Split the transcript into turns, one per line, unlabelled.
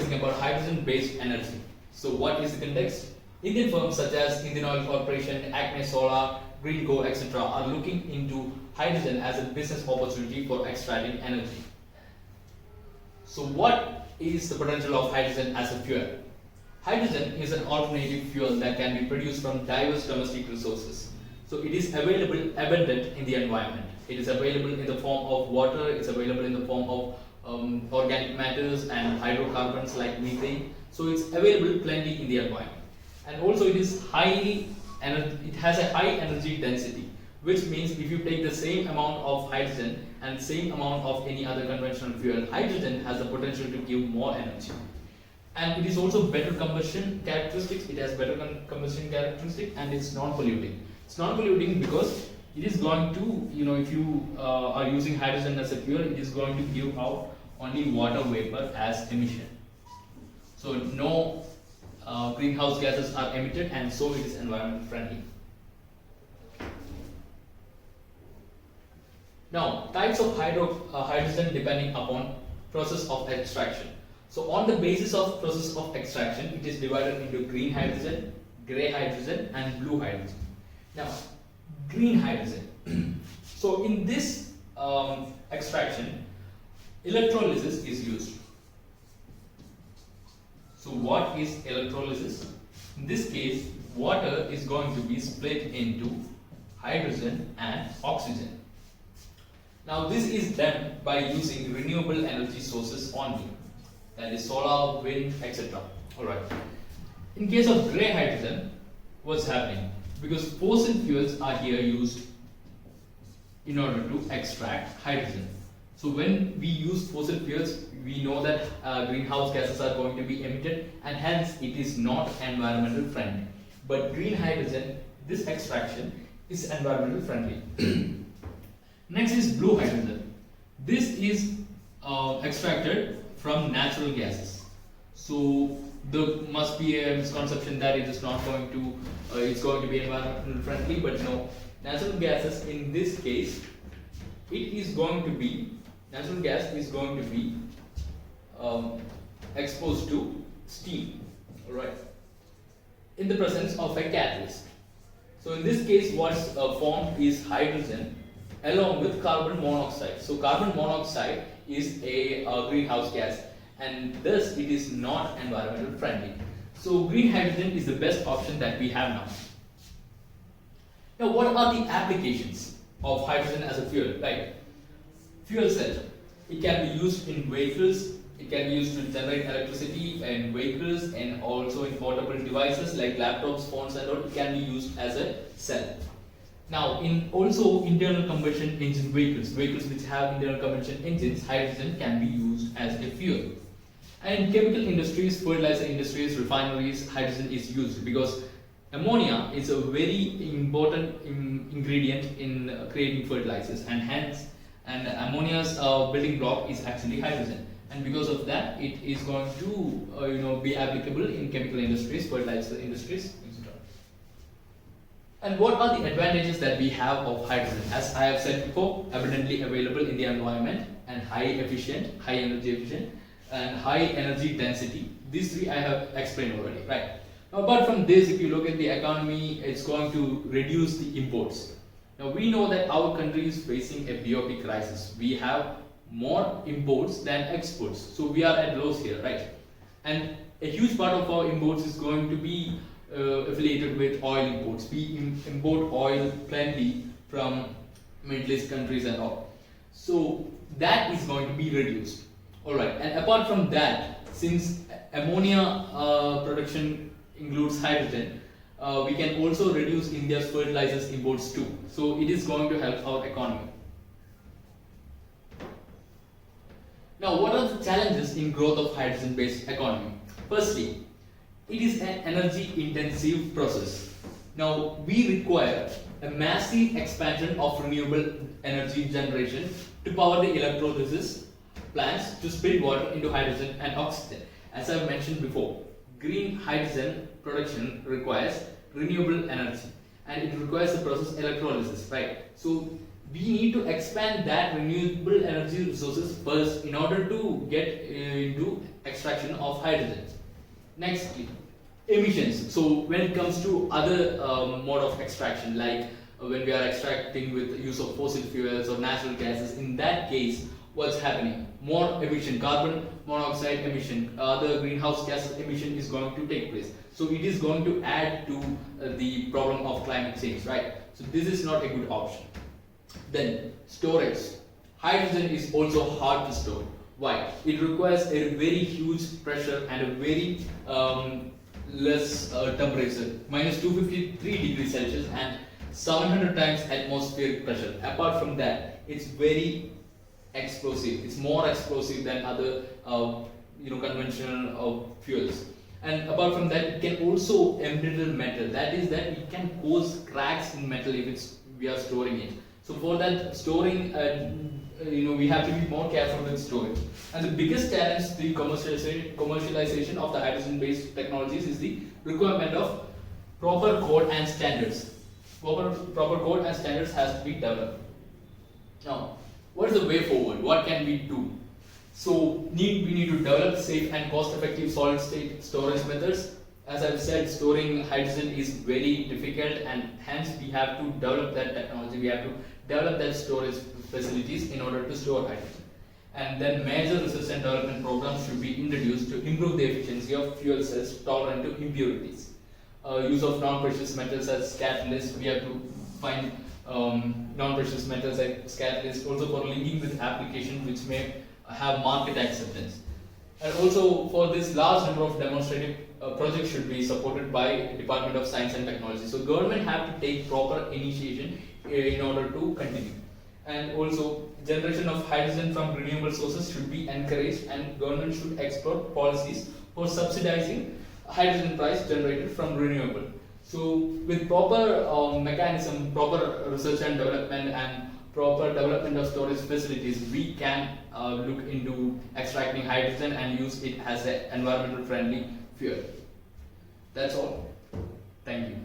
discussing about hydrogen-based energy. So what is the context? Indian firms such as Indian Oil Corporation, Acme Solar, Greenco, etc. are looking into hydrogen as a business opportunity for extracting energy. So what is the potential of hydrogen as a fuel? Hydrogen is an alternative fuel that can be produced from diverse domestic resources. So it is available, abundant in the environment. It is available in the form of water, it's available in the form of organic matters and hydrocarbons like methane. So it's available plenty in the environment. And also it has a high energy density, which means if you take the same amount of hydrogen and same amount of any other conventional fuel, hydrogen has the potential to give more energy. And it is also better combustion characteristics, it has better combustion characteristics, and it's non-polluting. It's non-polluting because it is going to, if you are using hydrogen as a fuel, it is going to give out only water vapor as emission. So no greenhouse gases are emitted, and so it is environment friendly. Now, types of hydrogen depending upon process of extraction. So on the basis of process of extraction, it is divided into green hydrogen, grey hydrogen and blue hydrogen. Now, green hydrogen. So in this extraction, electrolysis is used. So what is electrolysis? In this case, water is going to be split into hydrogen and oxygen. Now this is done by using renewable energy sources only, that is solar, wind, etc. Alright. In case of grey hydrogen, what's happening? Because fossil fuels are here used in order to extract hydrogen. So when we use fossil fuels, we know that greenhouse gases are going to be emitted, and hence it is not environmental friendly. But green hydrogen, this extraction is environmental friendly. Next is blue hydrogen. This is extracted from natural gases. So there must be a misconception that it is not going to, it's going to be environmental friendly, but no. Natural gases in this case, natural gas is going to be exposed to steam, alright, in the presence of a catalyst. So in this case, what's formed is hydrogen along with carbon monoxide. So carbon monoxide is a greenhouse gas, and thus it is not environmental friendly. So green hydrogen is the best option that we have now. Now what are the applications of hydrogen as a fuel, right? Fuel cell. It can be used in vehicles, it can be used to generate electricity in vehicles, and also in portable devices like laptops, phones and all. It can be used as a cell. Now in also internal combustion engine vehicles which have internal combustion engines, hydrogen can be used as a fuel. And in chemical industries, fertilizer industries, refineries, hydrogen is used because ammonia is a very important ingredient in creating fertilizers, and hence ammonia's building block is actually hydrogen, and because of that it is going to be applicable in chemical industries, fertilizer industries, etc. And what are the advantages that we have of hydrogen? As I have said before, abundantly available in the environment, and high energy efficient, and high energy density. These three I have explained already, right? Now, apart from this, if you look at the economy, it's going to reduce the imports. Now we know that our country is facing a BOP crisis. We have more imports than exports, so we are at lows here, right? And a huge part of our imports is going to be affiliated with oil imports. We import oil plenty from Middle East countries and all. So that is going to be reduced. Alright, and apart from that, since ammonia production includes hydrogen, we can also reduce India's fertilizers imports too. So it is going to help our economy. Now, what are the challenges in growth of hydrogen-based economy? Firstly, it is an energy-intensive process. Now, we require a massive expansion of renewable energy generation to power the electrolysis plants to split water into hydrogen and oxygen. As I mentioned before, green hydrogen production requires renewable energy, and it requires the process electrolysis, right? So we need to expand that renewable energy resources first in order to get into extraction of hydrogen. Nextly, emissions. So when it comes to other mode of extraction, like when we are extracting with use of fossil fuels or natural gases, in that case, what's happening? More emission, carbon monoxide emission, other greenhouse gas emission is going to take place. So it is going to add to the problem of climate change, right? So this is not a good option. Then storage. Hydrogen is also hard to store. Why? It requires a very huge pressure and a very less temperature, minus 253 degrees Celsius and 700 times atmospheric pressure. Apart from that, it's very explosive. It's more explosive than other conventional fuels. And apart from that, it can also embrittle metal. That is that it can cause cracks in metal if we are storing it. So for that storing, we have to be more careful with storage. And the biggest challenge to the commercialization of the hydrogen-based technologies is the requirement of proper code and standards. Proper code and standards has to be developed. Now, what is the way forward? What can we do? So we need to develop safe and cost-effective solid-state storage methods. As I've said, storing hydrogen is very difficult, and hence we have to develop that technology. We have to develop that storage facilities in order to store hydrogen. And then major research and development programs should be introduced to improve the efficiency of fuel cells tolerant to impurities. Use of non-precious metals as catalysts. We have to find non-precious metals as catalysts also for linking with applications which may have market acceptance. And also for this large number of demonstrative projects should be supported by Department of Science and Technology. So government have to take proper initiation in order to continue. And also generation of hydrogen from renewable sources should be encouraged, and government should explore policies for subsidizing hydrogen price generated from renewable. So with proper mechanism, proper research and development, and proper development of storage facilities, we can look into extracting hydrogen and use it as an environmental friendly fuel. That's all. Thank you.